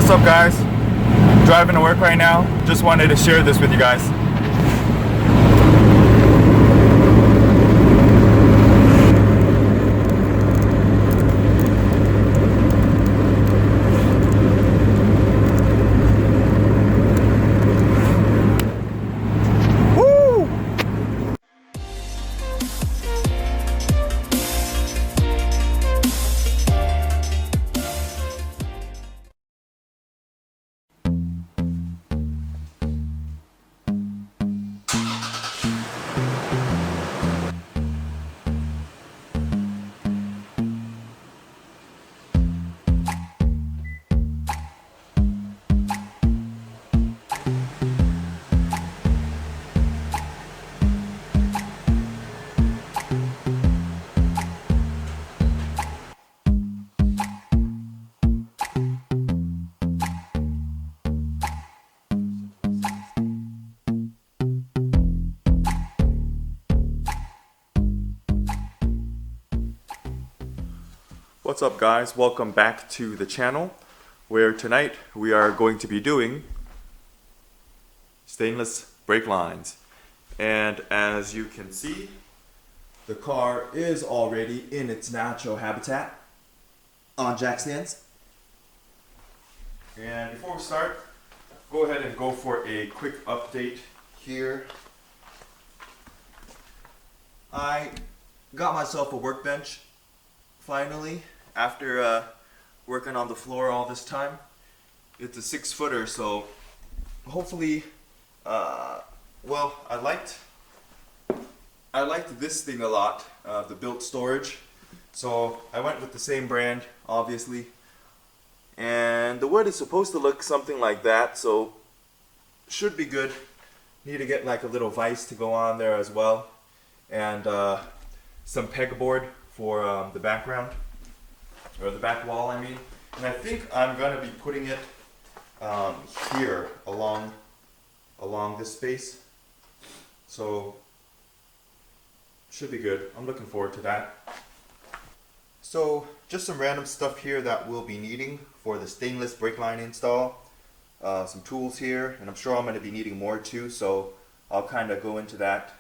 What's up, guys? Driving to work right now. Just wanted to share this with you guys. What's up, guys? Welcome back to the channel, where tonight we are going to be doing stainless brake lines. And as you can see, the car is already in its natural habitat on jack stands. And before we start, go ahead and go for a quick update here. I got myself a workbench finally, after working on the floor all this time. It's a 6-footer, so hopefully, well, I liked this thing a lot, the built storage. So I went with the same brand, obviously. And the wood is supposed to look something like that, so should be good. Need to get like a little vise to go on there as well, and some pegboard for the background, or the back wall, I mean. And I think I'm gonna be putting it here along this space, so should be good. I'm looking forward to that. So just some random stuff here that we'll be needing for the stainless brake line install. Some tools here, and I'm sure I'm going to be needing more too, so I'll kind of go into that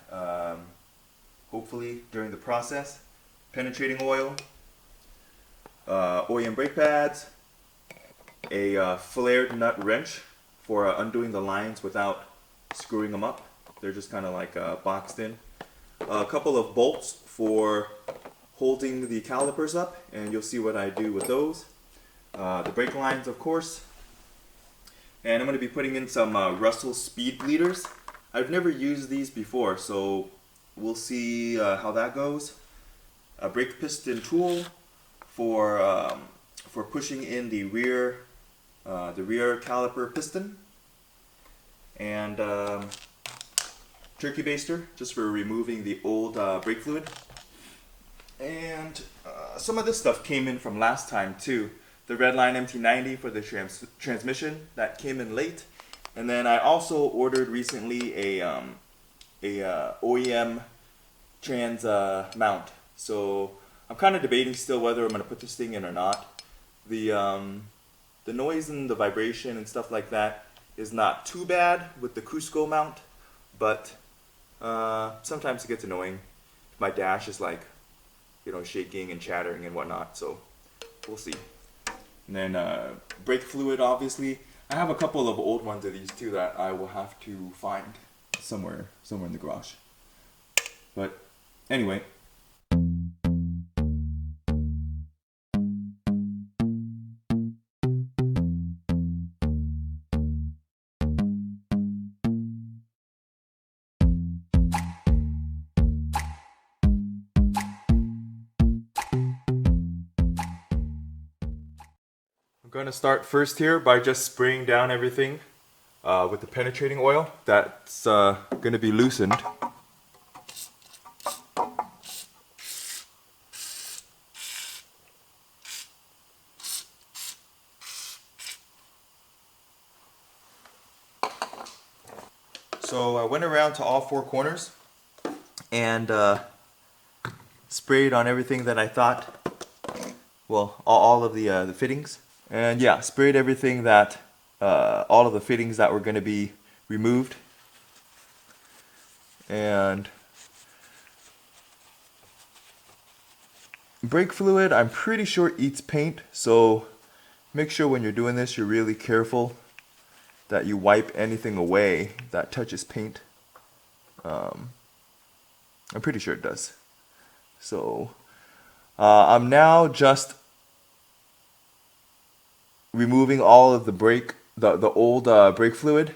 hopefully during the process. Penetrating oil, OEM brake pads, a flared nut wrench for undoing the lines without screwing them up. They're just kind of like boxed in. A couple of bolts for holding the calipers up, and you'll see what I do with those. The brake lines, of course. And I'm going to be putting in some Russell speed bleeders. I've never used these before, so we'll see how that goes. A brake piston tool for pushing in the rear caliper piston, and turkey baster just for removing the old brake fluid. And some of this stuff came in from last time too. The Redline MT90 for the transmission, that came in late. And then I also ordered recently a OEM trans mount. So I'm kind of debating still whether I'm going to put this thing in or not. The noise and the vibration and stuff like that is not too bad with the Cusco mount, but sometimes it gets annoying. My dash is like, shaking and chattering and whatnot, so we'll see. And then brake fluid, obviously. I have a couple of old ones of these too that I will have to find somewhere in the garage. But anyway. I'm going to start first here by just spraying down everything with the penetrating oil that's going to be loosened. So I went around to all 4 corners and sprayed on everything that I thought, well, all of the fittings. And yeah, sprayed everything that, all of the fittings that were going to be removed. And brake fluid, I'm pretty sure eats paint, so make sure when you're doing this you're really careful that you wipe anything away that touches paint. I'm pretty sure it does. So I'm now just removing all of the the old brake fluid,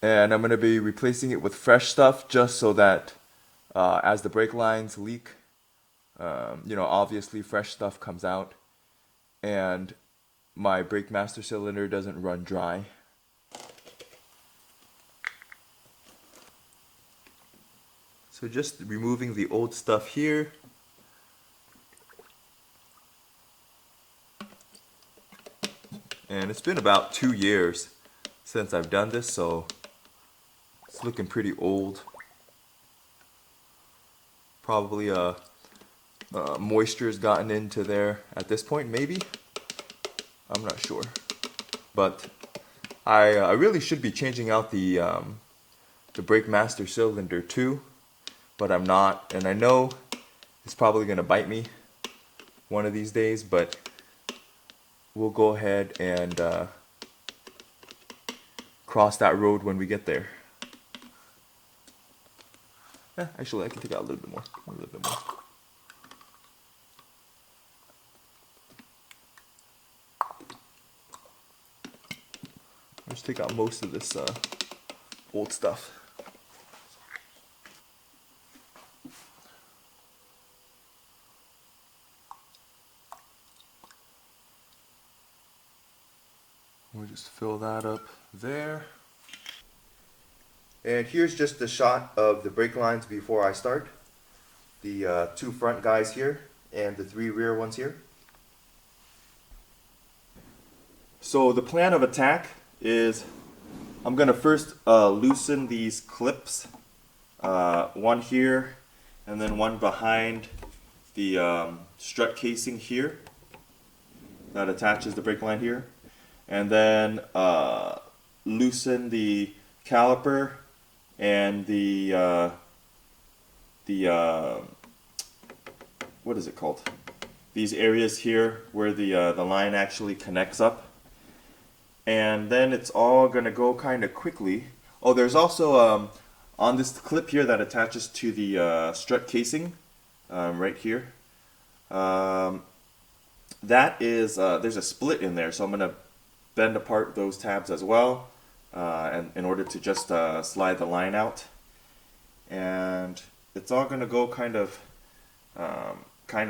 and I'm going to be replacing it with fresh stuff just so that as the brake lines leak, you know, obviously fresh stuff comes out and my brake master cylinder doesn't run dry. So just removing the old stuff here. And it's been about 2 years since I've done this, so it's looking pretty old. Probably moisture's gotten into there at this point, maybe. I'm not sure. But I really should be changing out the brake master cylinder too, but I'm not, and I know it's probably gonna bite me one of these days, but we'll go ahead and cross that road when we get there. Actually, I can take out a little bit more. A little bit more. Let's take out most of this old stuff. We'll just fill that up there. And here's just a shot of the brake lines before I start. The 2 front guys here and the 3 rear ones here. So the plan of attack is I'm going to first loosen these clips. One here and then one behind the strut casing here that attaches the brake line here. And then loosen the caliper and the what is it called? These areas here where the line actually connects up. And then it's all gonna go kind of quickly. Oh, there's also on this clip here that attaches to the strut casing, right here. That is there's a split in there, so I'm gonna bend apart those tabs as well, and in order to just slide the line out. And it's all gonna go kind of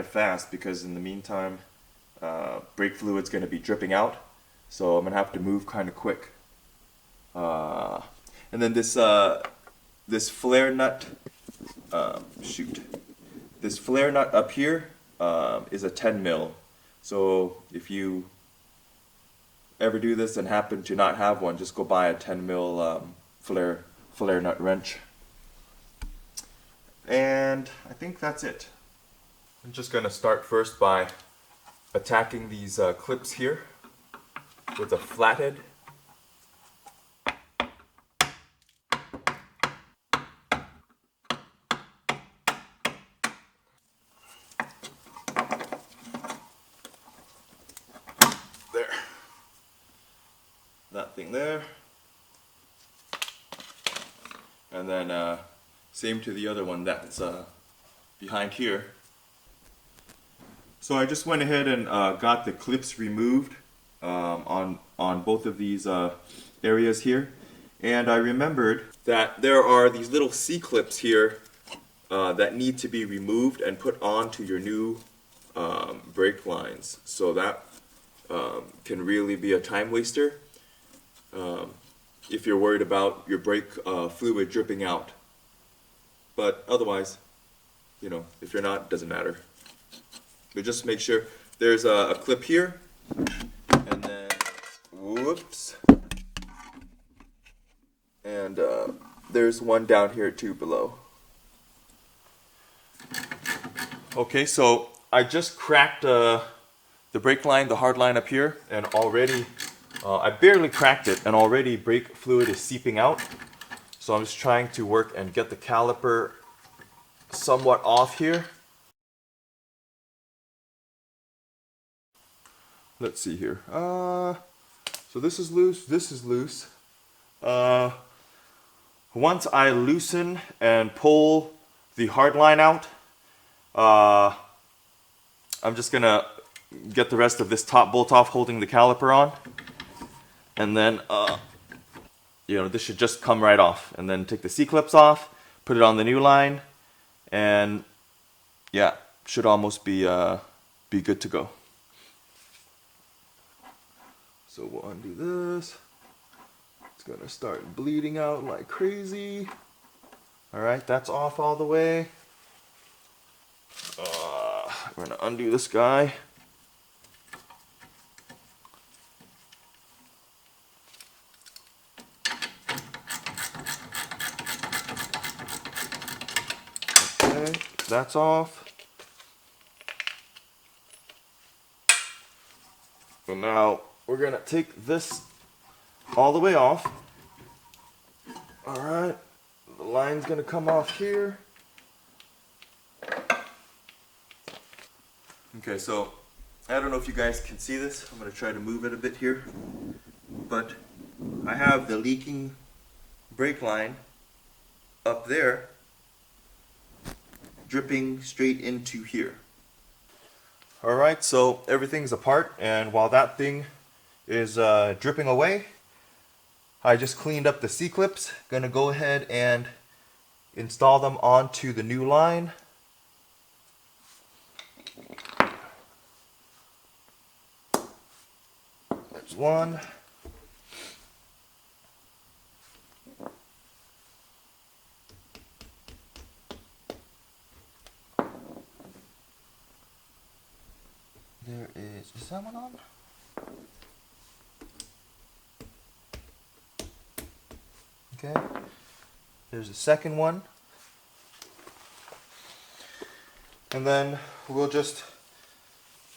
fast because in the meantime, brake fluid's gonna be dripping out. So I'm gonna have to move kind of quick. And then this this flare nut, this flare nut up here is a 10 mil. So if you ever do this and happen to not have one, just go buy a 10 mil flare nut wrench. And I think that's it. I'm just gonna start first by attacking these clips here with a flathead. There. That thing there. And then same to the other one that's behind here. So I just went ahead and got the clips removed on both of these areas here, and I remembered that there are these little C-clips here that need to be removed and put onto your new brake lines. So that can really be a time waster if you're worried about your brake fluid dripping out. But otherwise, you know, if you're not, it doesn't matter. But just make sure there's a clip here. And then, whoops, and there's one down here too below. Okay, so I just cracked the brake line, the hard line up here, and already I barely cracked it, and already brake fluid is seeping out. So I'm just trying to work and get the caliper somewhat off here. Let's see here. So this is loose, this is loose. Once I loosen and pull the hard line out, I'm just gonna get the rest of this top bolt off holding the caliper on, and then you know, this should just come right off, and then take the C-clips off, put it on the new line, and yeah, should almost be good to go. So we'll undo this. It's gonna start bleeding out like crazy. Alright, that's off all the way. We're gonna undo this guy. Okay, that's off. So now we're gonna take this all the way off. Alright, the line's gonna come off here. Okay, so I don't know if you guys can see this. I'm gonna try to move it a bit here. But I have the leaking brake line up there dripping straight into here. Alright, so everything's apart, and while that thing is dripping away, I just cleaned up the C-clips. Gonna go ahead and install them onto the new line. There's one. There is that one on? Okay, there's a second one. And then we'll just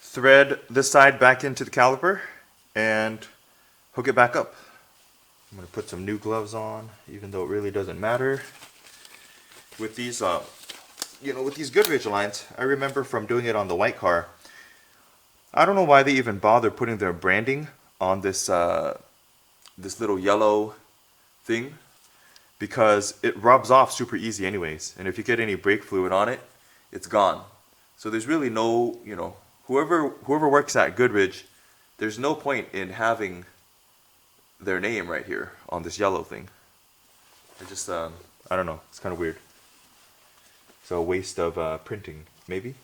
thread this side back into the caliper and hook it back up. I'm going to put some new gloves on, even though it really doesn't matter. With these, you know, with these Goodrich lines, I remember from doing it on the white car, I don't know why they even bother putting their branding on this, this little yellow thing, because it rubs off super easy anyways, and if you get any brake fluid on it, it's gone. So there's really no, you know, whoever works at Goodrich, there's no point in having their name right here on this yellow thing. It just, I don't know, it's kind of weird. So a waste of printing, maybe.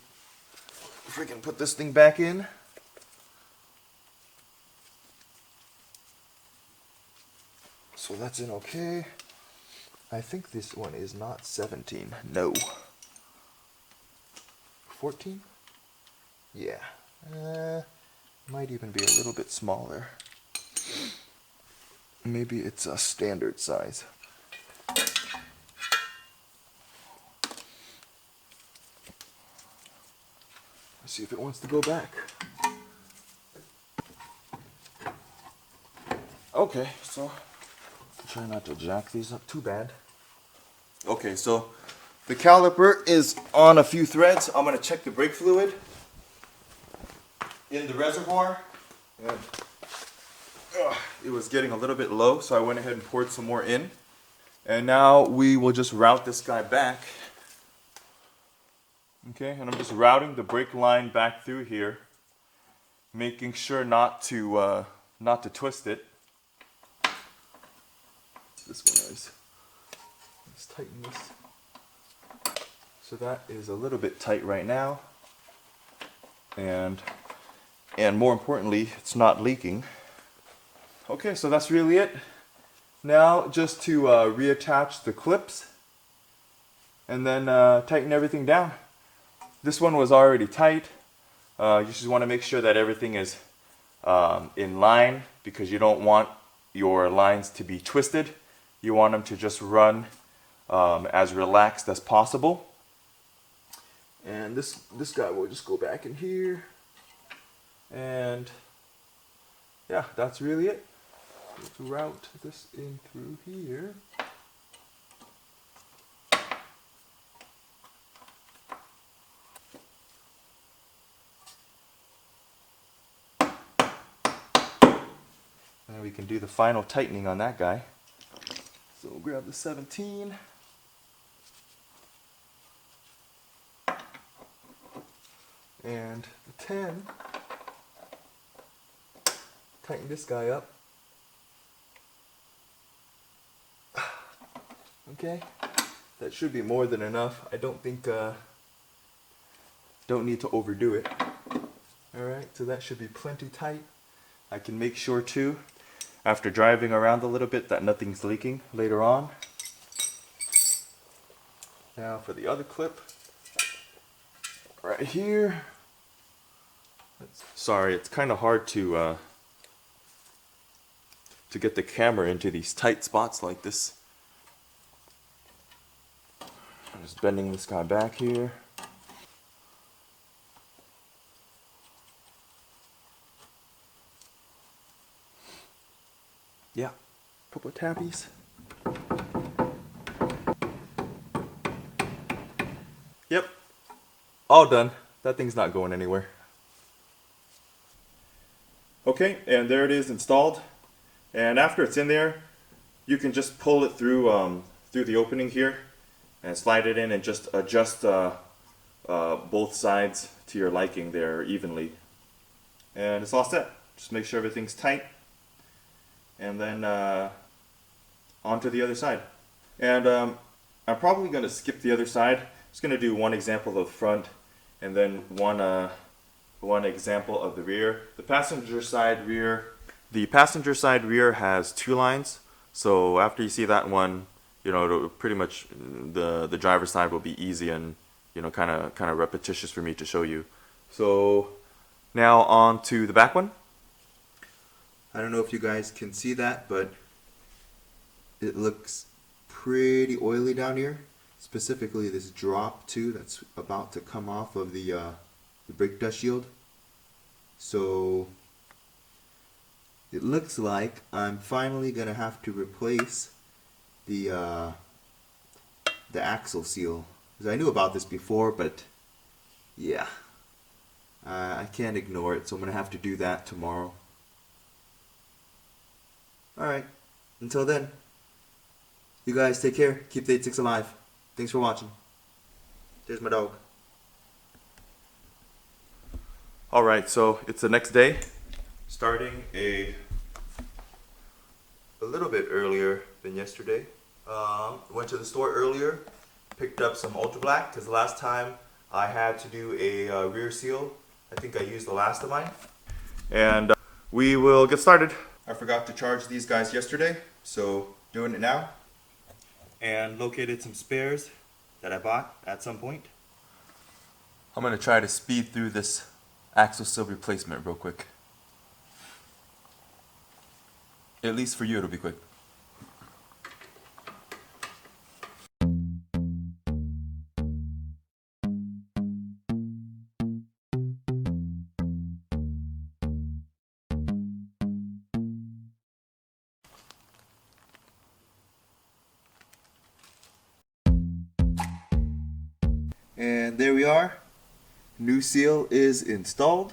If we can put this thing back in. So that's in okay. I think this one is not 17. No. 14? Yeah. Might even be a little bit smaller. Maybe it's a standard size. Let's see if it wants to go back. Okay, so try not to jack these up too bad. Okay, so the caliper is on a few threads. I'm going to check the brake fluid in the reservoir. And, it was getting a little bit low, so I went ahead and poured some more in. And now we will just route this guy back. Okay, and I'm just routing the brake line back through here, making sure not to twist it. This one is. Let's tighten this. So that is a little bit tight right now, and more importantly, it's not leaking. Okay, so that's really it. Now just to reattach the clips and then tighten everything down. This one was already tight. You just want to make sure that everything is in line, because you don't want your lines to be twisted. You want them to just run as relaxed as possible. And this guy will just go back in here. And yeah, that's really it. Let's route this in through here. And we can do the final tightening on that guy. So we'll grab the 17. And the 10. Tighten this guy up. Okay, that should be more than enough. I don't think, don't need to overdo it. Alright, so that should be plenty tight. I can make sure too, after driving around a little bit, that nothing's leaking later on. Now for the other clip, right here. Sorry, it's kind of hard to get the camera into these tight spots like this. I'm just bending this guy back here. Yeah, couple of tappies. Yep, all done. That thing's not going anywhere. Okay, and there it is installed. And after it's in there, you can just pull it through through the opening here and slide it in and just adjust both sides to your liking there evenly. And it's all set. Just make sure everything's tight. And then onto the other side. And I'm probably going to skip the other side. Just going to do one example of the front and then one example of the rear. The passenger side rear has 2 lines. So after you see that one, you know, it'll pretty much the driver's side will be easy and, you know, kind of repetitious for me to show you. So now on to the back one. I don't know if you guys can see that, but it looks pretty oily down here. Specifically this drop too that's about to come off of the brake dust shield. So it looks like I'm finally gonna have to replace the axle seal. Because I knew about this before, but yeah, I can't ignore it, so I'm gonna have to do that tomorrow. Alright, until then, you guys take care, keep the 86 alive. Thanks for watching. There's my dog. Alright, so it's the next day. Starting a little bit earlier than yesterday. Went to the store earlier, picked up some Ultra Black, because the last time I had to do a rear seal, I think I used the last of mine. And we will get started. I forgot to charge these guys yesterday, so doing it now. And located some spares that I bought at some point. I'm going to try to speed through this axle seal replacement real quick. At least for you it'll be quick. And there we are. New seal is installed.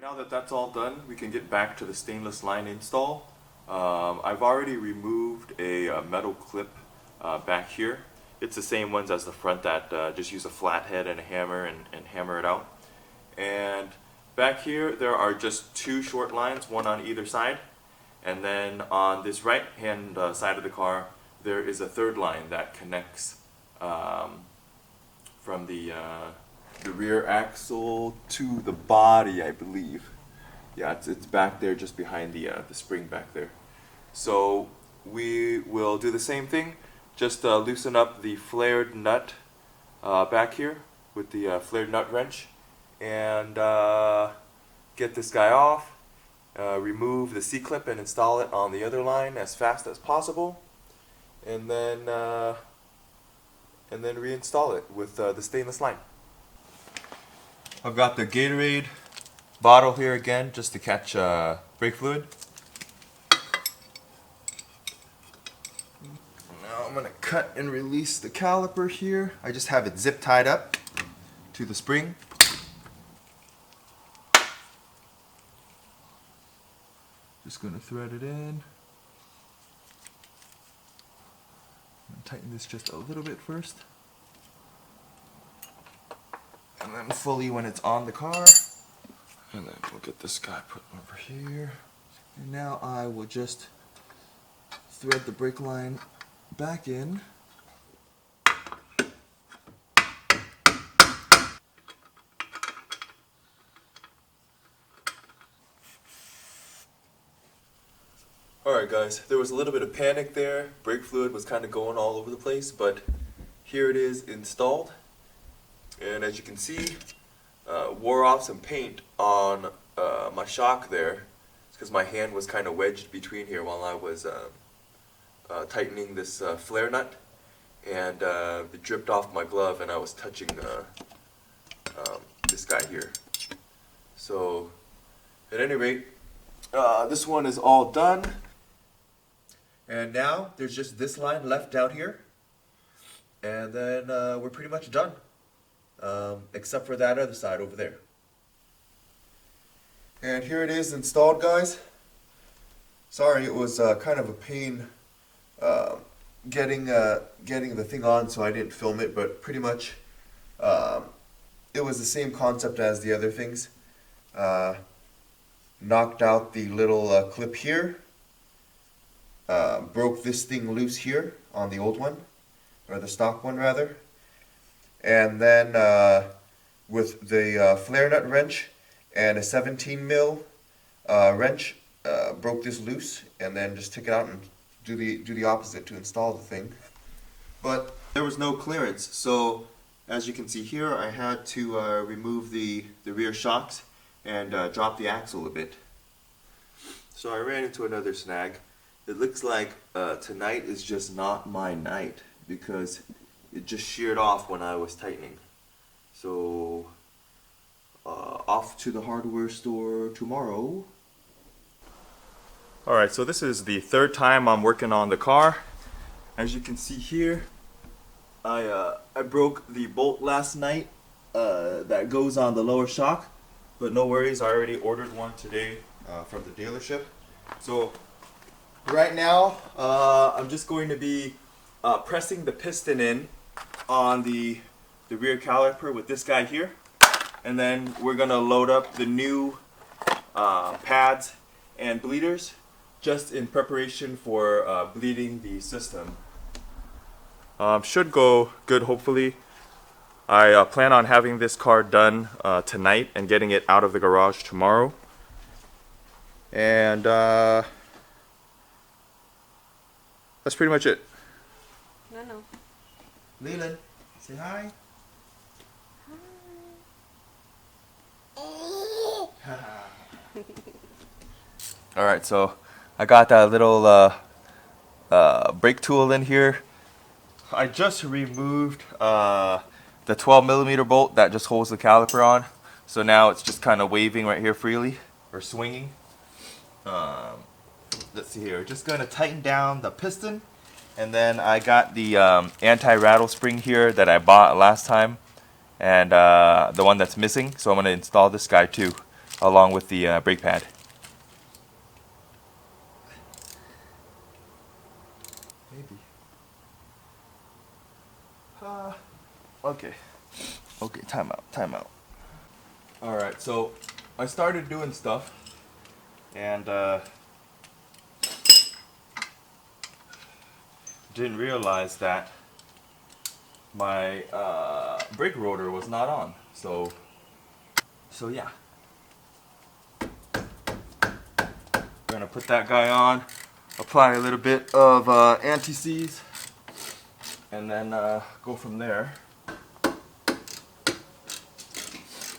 Now that that's all done, we can get back to the stainless line install. I've already removed a metal clip back here. It's the same ones as the front that just use a flathead and a hammer and hammer it out. And back here there are just 2 short lines, one on either side. And then on this right hand side of the car there is a 3rd line that connects from the rear axle to the body, I believe. Yeah, it's back there just behind the spring back there. So we will do the same thing, just loosen up the flared nut back here with the flared nut wrench and get this guy off remove the C-clip and install it on the other line as fast as possible, and then reinstall it with the stainless line. I've got the Gatorade bottle here again just to catch brake fluid. Now I'm going to cut and release the caliper here. I just have it zip tied up to the spring. Just going to thread it in. Tighten this just a little bit first. And then fully when it's on the car. And then we'll get this guy put over here. And now I will just thread the brake line back in. Alright guys, there was a little bit of panic there. Brake fluid was kind of going all over the place, but here it is installed. And as you can see, wore off some paint on my shock there. It's because my hand was kind of wedged between here while I was tightening this flare nut. And it dripped off my glove and I was touching this guy here. So, at any rate, this one is all done. And now there's just this line left out here, and then we're pretty much done, except for that other side over there. And here it is installed, guys. Sorry, it was kind of a pain getting the thing on, so I didn't film it, but pretty much it was the same concept as the other things. Knocked out the little clip here. Broke this thing loose here on the old one, or the stock one rather, and then with the flare nut wrench and a 17 mil wrench, broke this loose, and then just took it out and do the opposite to install the thing. But there was no clearance, so as you can see here, I had to remove the rear shocks and drop the axle a bit. So I ran into another snag. It looks like tonight is just not my night because it just sheared off when I was tightening. So off to the hardware store tomorrow. Alright, so this is the third time I'm working on the car. As you can see here, I broke the bolt last night that goes on the lower shock, but no worries, I already ordered one today from the dealership. So right now, I'm just going to be pressing the piston in on the rear caliper with this guy here, and then we're gonna load up the new pads and bleeders just in preparation for bleeding the system. Should go good, hopefully. I plan on having this car done tonight and getting it out of the garage tomorrow. And that's pretty much it. No. Leland, say hi. Hi. Alright, so I got that little brake tool in here. I just removed the 12mm bolt that just holds the caliper on. So now it's just kind of waving right here freely, or swinging. Let's see here, just going to tighten down the piston, and then I got the anti-rattle spring here that I bought last time, and the one that's missing, so I'm going to install this guy too, along with the brake pad. Maybe. Okay, time out. Alright, so I started doing stuff, and didn't realize that my brake rotor was not on. So yeah. Gonna put that guy on, apply a little bit of anti-seize, and then go from there.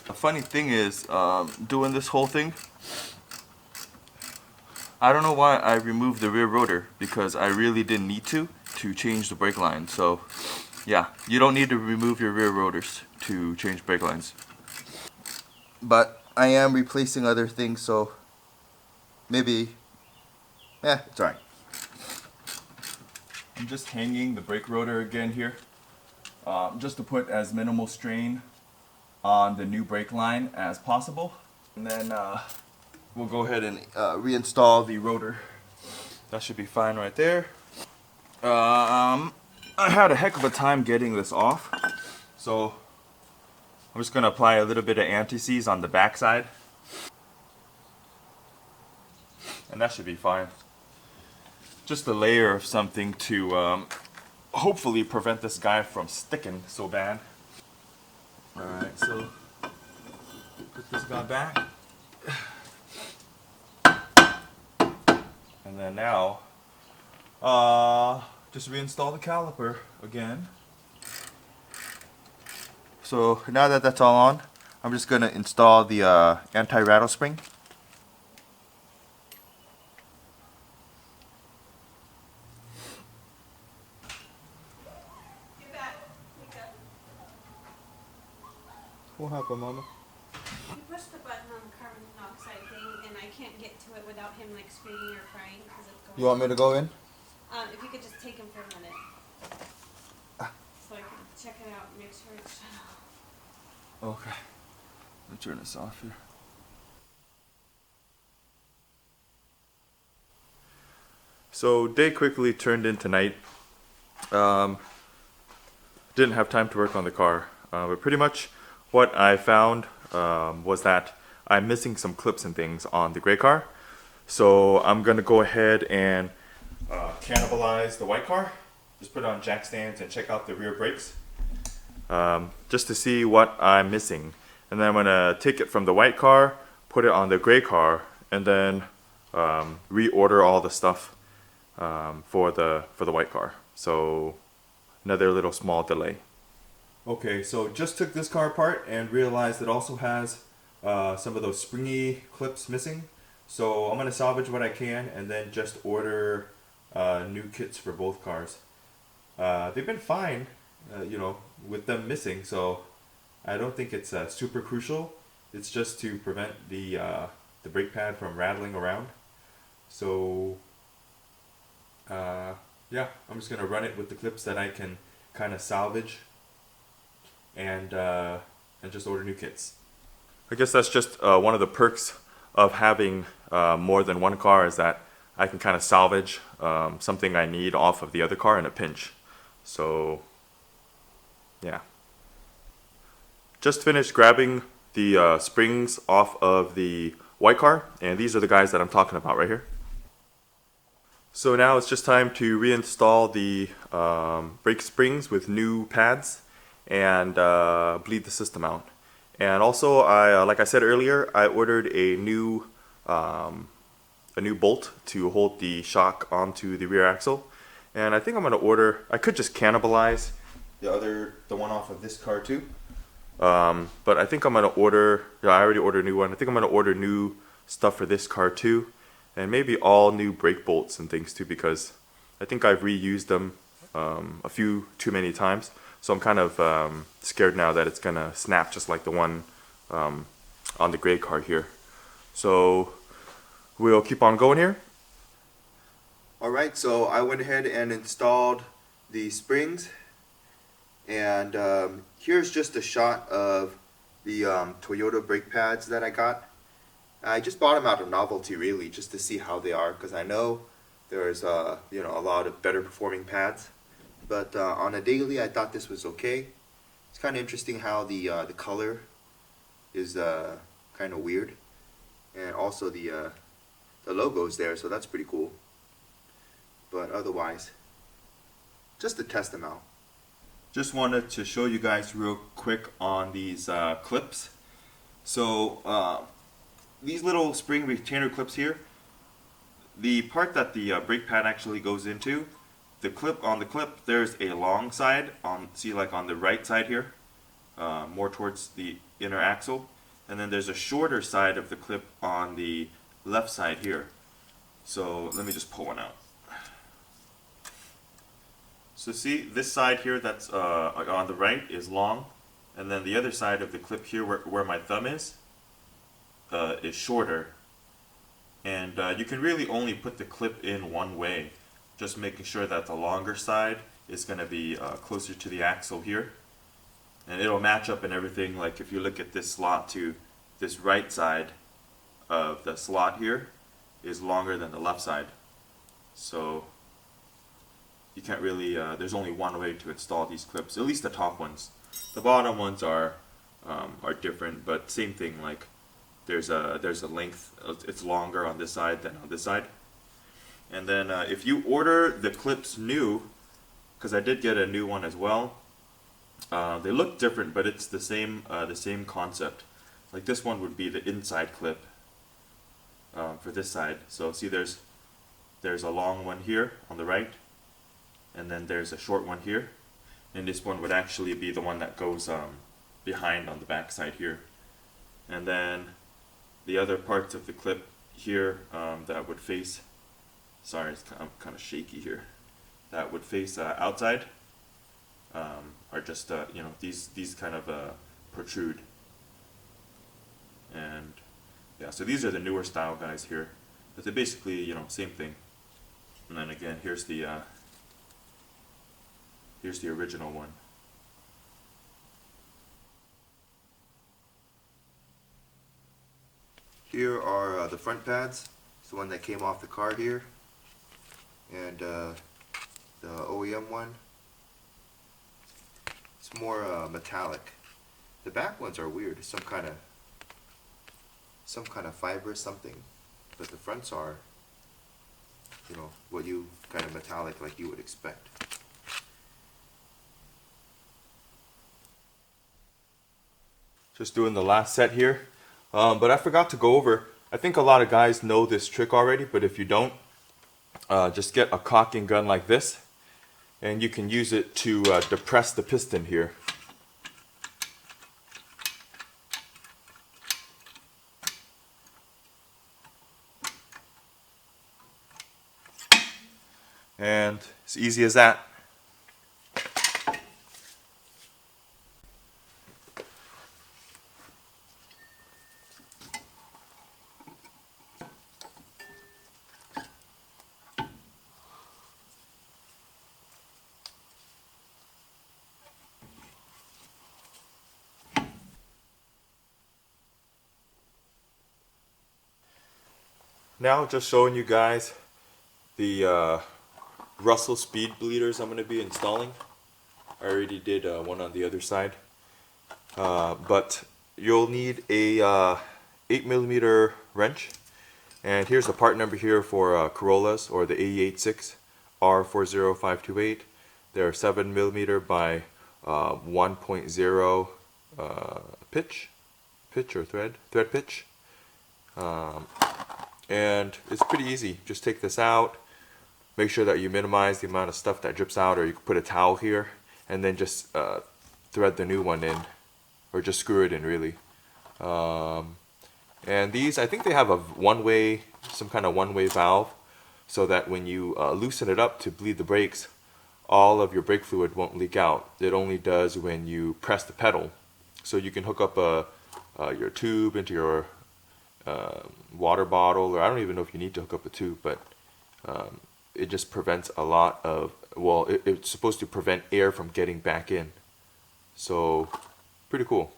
The funny thing is, doing this whole thing, I don't know why I removed the rear rotor, because I really didn't need to change the brake line. So yeah, you don't need to remove your rear rotors to change brake lines. But I am replacing other things, so maybe, it's alright. I'm just hanging the brake rotor again here, just to put as minimal strain on the new brake line as possible. And then we'll go ahead and reinstall the rotor. That should be fine right there. I had a heck of a time getting this off, so I'm just going to apply a little bit of anti-seize on the back side, and that should be fine. Just a layer of something to hopefully prevent this guy from sticking so bad. Alright, so put this guy back. And then now, just reinstall the caliper again. So now that that's all on, I'm just going to install the anti-rattle spring. What happened, Mama? He pushed the button on the carbon monoxide thing, and I can't get to it without him like screaming or crying because it's going. You want me to go in? If you could just take him for a minute, so I can check it out and make sure it's shut off. Okay. Let me turn this off here. So day quickly turned into night. Didn't have time to work on the car, but pretty much what I found was that I'm missing some clips and things on the gray car. So I'm gonna go ahead and cannibalize the white car. Just put it on jack stands and check out the rear brakes, just to see what I'm missing. And then I'm gonna take it from the white car, put it on the gray car, and then reorder all the stuff for the white car. So another little small delay. Okay, so just took this car apart and realized it also has some of those springy clips missing. So I'm gonna salvage what I can and then just order new kits for both cars. They've been fine, you know, with them missing. So I don't think it's super crucial. It's just to prevent the brake pad from rattling around. So yeah, I'm just gonna run it with the clips that I can kind of salvage, and just order new kits. I guess that's just one of the perks of having more than one car, is that I can kind of salvage something I need off of the other car in a pinch. So yeah, just finished grabbing the springs off of the white car, and these are the guys that I'm talking about right here. So now it's just time to reinstall the brake springs with new pads and bleed the system out. And also, like I said earlier, I ordered a new bolt to hold the shock onto the rear axle. And I think I'm gonna order. I could just cannibalize the one off of this car too. But I think I'm gonna order. Yeah, I already ordered a new one. I think I'm gonna order new stuff for this car too. And maybe all new brake bolts and things too, because I think I've reused them a few too many times. So I'm kind of scared now that it's gonna snap just like the one on the gray car here. So we'll keep on going here. Alright, so I went ahead and installed the springs, and here's just a shot of the Toyota brake pads that I got. I just bought them out of novelty, really, just to see how they are, because I know there's you know, a lot of better performing pads. But on a daily, I thought this was okay. It's kind of interesting how the color is kind of weird, and also the logo's there, so that's pretty cool. But otherwise, just to test them out. Just wanted to show you guys real quick on these clips. So these little spring retainer clips here, the part that the brake pad actually goes into, the clip on the clip, there's a long side on, see, like on the right side here, more towards the inner axle, and then there's a shorter side of the clip on the left side here. So let me just pull one out. So see, this side here that's on the right is long, and then the other side of the clip here where my thumb is shorter. And you can really only put the clip in one way, just making sure that the longer side is going to be closer to the axle here. And it'll match up and everything. Like if you look at this slot too, this right side of the slot here is longer than the left side. So you can't really, there's only one way to install these clips, at least the top ones. The bottom ones are different, but same thing, like there's a length, it's longer on this side than on this side. And then if you order the clips new, because I did get a new one as well, they look different, but it's the same concept. Like this one would be the inside clip for this side. So see, there's a long one here on the right, and then there's a short one here, and this one would actually be the one that goes behind on the back side here. And then the other parts of the clip here that would face, sorry, I'm kind of shaky here, that would face outside are just you know, these kind of protrude. And yeah, so these are the newer style guys here, but they're basically, you know, same thing. And then again, here's the original one. Here are the front pads. It's the one that came off the car here, and the OEM one. It's more metallic. The back ones are weird. Some kind of fiber or something, but the fronts are, you know, what you kind of metallic like you would expect. Just doing the last set here, but I forgot to go over, I think a lot of guys know this trick already, but if you don't, just get a caulking gun like this, and you can use it to depress the piston here. And it's easy as that. Now just showing you guys the Russell speed bleeders I'm going to be installing. I already did one on the other side, but you'll need a 8mm wrench, and here's the part number here for Corollas, or the AE86 R40528. They're 7mm by 1.0 pitch or thread pitch, and it's pretty easy. Just take this out. Make sure that you minimize the amount of stuff that drips out, or you can put a towel here, and then just thread the new one in, or just screw it in really. And these, I think they have a one-way, some kind of one-way valve, so that when you loosen it up to bleed the brakes, all of your brake fluid won't leak out. It only does when you press the pedal. So you can hook up your tube into your water bottle, or I don't even know if you need to hook up a tube, but it just prevents a lot of, well, it's supposed to prevent air from getting back in. So pretty cool.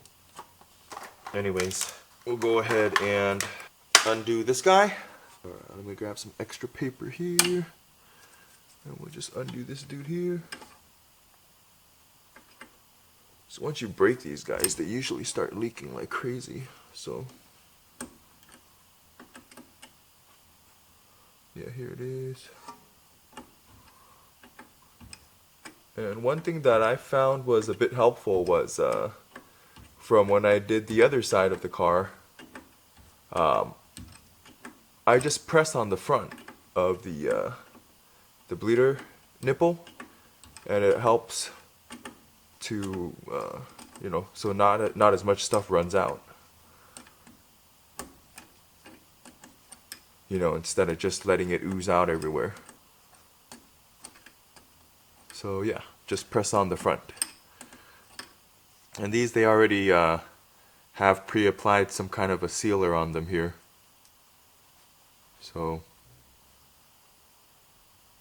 Anyways, we'll go ahead and undo this guy. Let me grab some extra paper here, and we'll just undo this dude here. So once you break these guys, they usually start leaking like crazy. So yeah, here it is. And one thing that I found was a bit helpful was from when I did the other side of the car, I just press on the front of the bleeder nipple, and it helps to you know, so not as much stuff runs out. you know, instead of just letting it ooze out everywhere. So yeah, just press on the front. And these, they already have pre-applied some kind of a sealer on them here. So,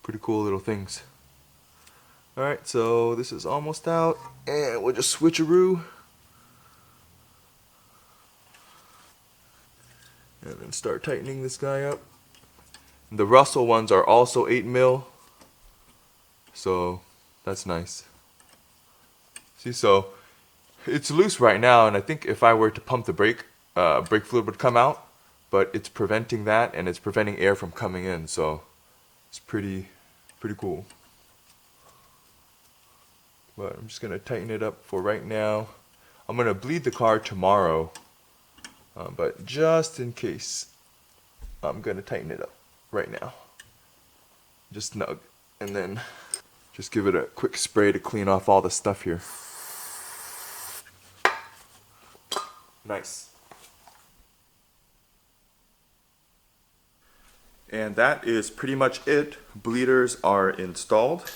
pretty cool little things. Alright, so this is almost out, and we'll just switcheroo. And then start tightening this guy up. The Russell ones are also 8mm, so that's nice. See, so it's loose right now, and I think if I were to pump the brake fluid would come out, but it's preventing that, and it's preventing air from coming in, so it's pretty cool. But I'm just gonna tighten it up for right now. I'm gonna bleed the car tomorrow, but just in case, I'm gonna tighten it up right now. Just snug, and then just give it a quick spray to clean off all the stuff here. Nice. And that is pretty much it. Bleeders are installed.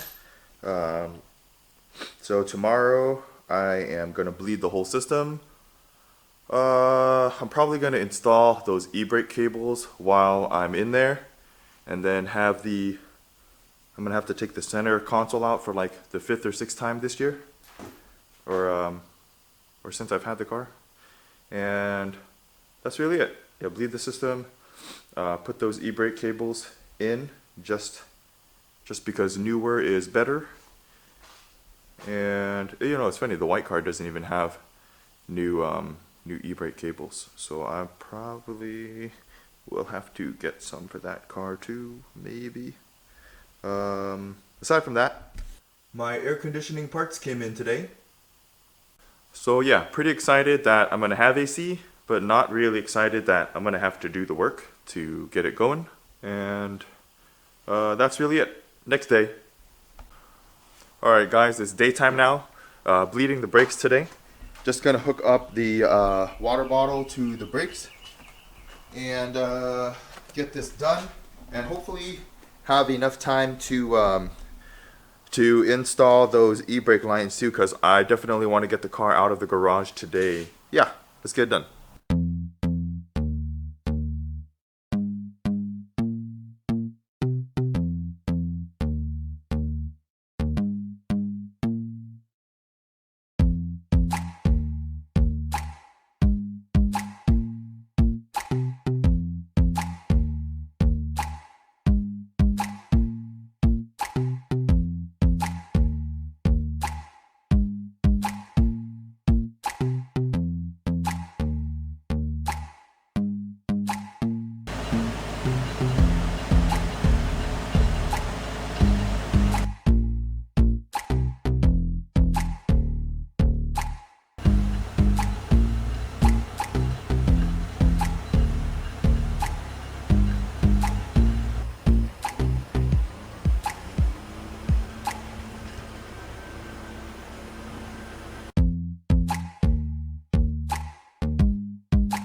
So tomorrow I am going to bleed the whole system. I'm probably going to install those e-brake cables while I'm in there, and then I'm going to have to take the center console out for like the 5th or 6th time this year, or since I've had the car. And that's really it. Yeah, bleed the system, put those e-brake cables in just because newer is better. And you know, it's funny, the white car doesn't even have new e-brake cables, so I probably will have to get some for that car too, maybe. Aside from that, my air conditioning parts came in today. So yeah, pretty excited that I'm gonna have AC, but not really excited that I'm gonna have to do the work to get it going. And that's really it. Next day. Alright guys, it's daytime now. Bleeding the brakes today. Just gonna hook up the water bottle to the brakes and get this done, and hopefully have enough time to install those e-brake lines too, because I definitely want to get the car out of the garage today. Yeah, let's get it done.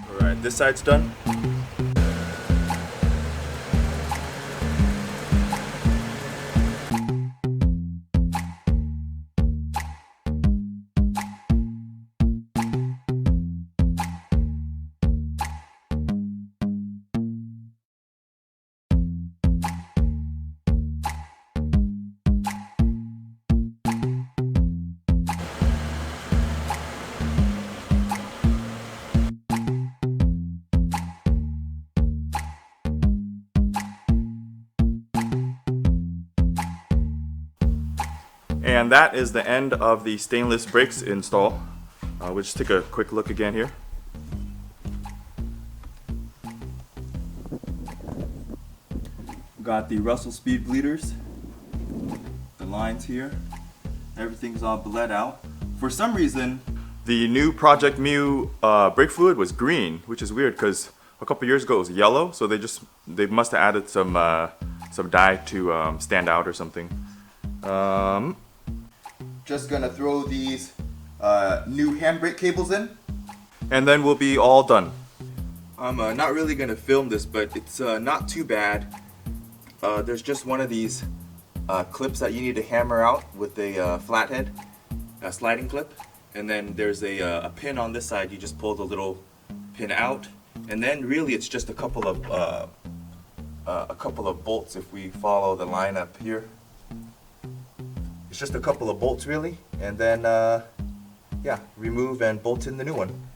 Alright, this side's done. And that is the end of the stainless brakes install. We'll just take a quick look again here. Got the Russell speed bleeders, the lines here, everything's all bled out. For some reason, the new Project Mu brake fluid was green, which is weird because a couple years ago it was yellow, so they must have added some dye to stand out or something. Just gonna throw these new handbrake cables in, and then we'll be all done. I'm not really going to film this, but it's not too bad. There's just one of these clips that you need to hammer out with a flathead, a sliding clip. And then there's a pin on this side. You just pull the little pin out. And then really it's just a couple of bolts if we follow the line up here. It's just a couple of bolts really. And then, yeah, remove and bolt in the new one.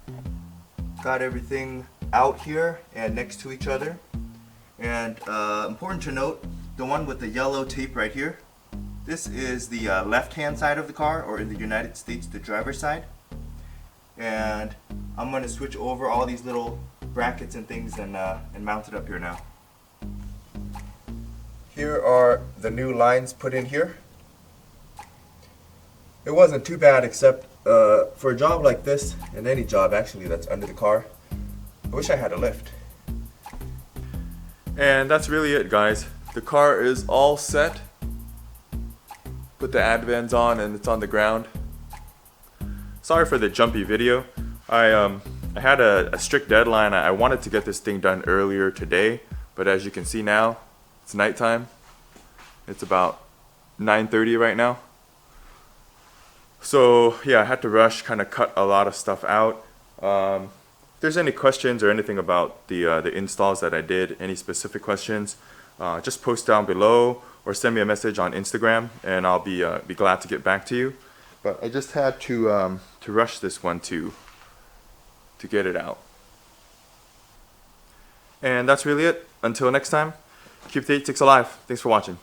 Got everything out here and next to each other. And important to note, the one with the yellow tape right here, this is the left hand side of the car, or in the United States the driver's side. And I'm going to switch over all these little brackets and things and mount it up here now. Here are the new lines put in here. It wasn't too bad, except for a job like this, and any job actually that's under the car, I wish I had a lift. And that's really it, guys. The car is all set. Put the advents on and it's on the ground. Sorry for the jumpy video. I had a strict deadline. I wanted to get this thing done earlier today, but as you can see now, it's nighttime. It's about 9:30 right now. So yeah, I had to rush, kind of cut a lot of stuff out. If there's any questions or anything about the installs that I did, any specific questions, just post down below or send me a message on Instagram, and I'll be glad to get back to you. But I just had to rush this one to get it out. And that's really it. Until next time, keep the 86 alive. Thanks for watching.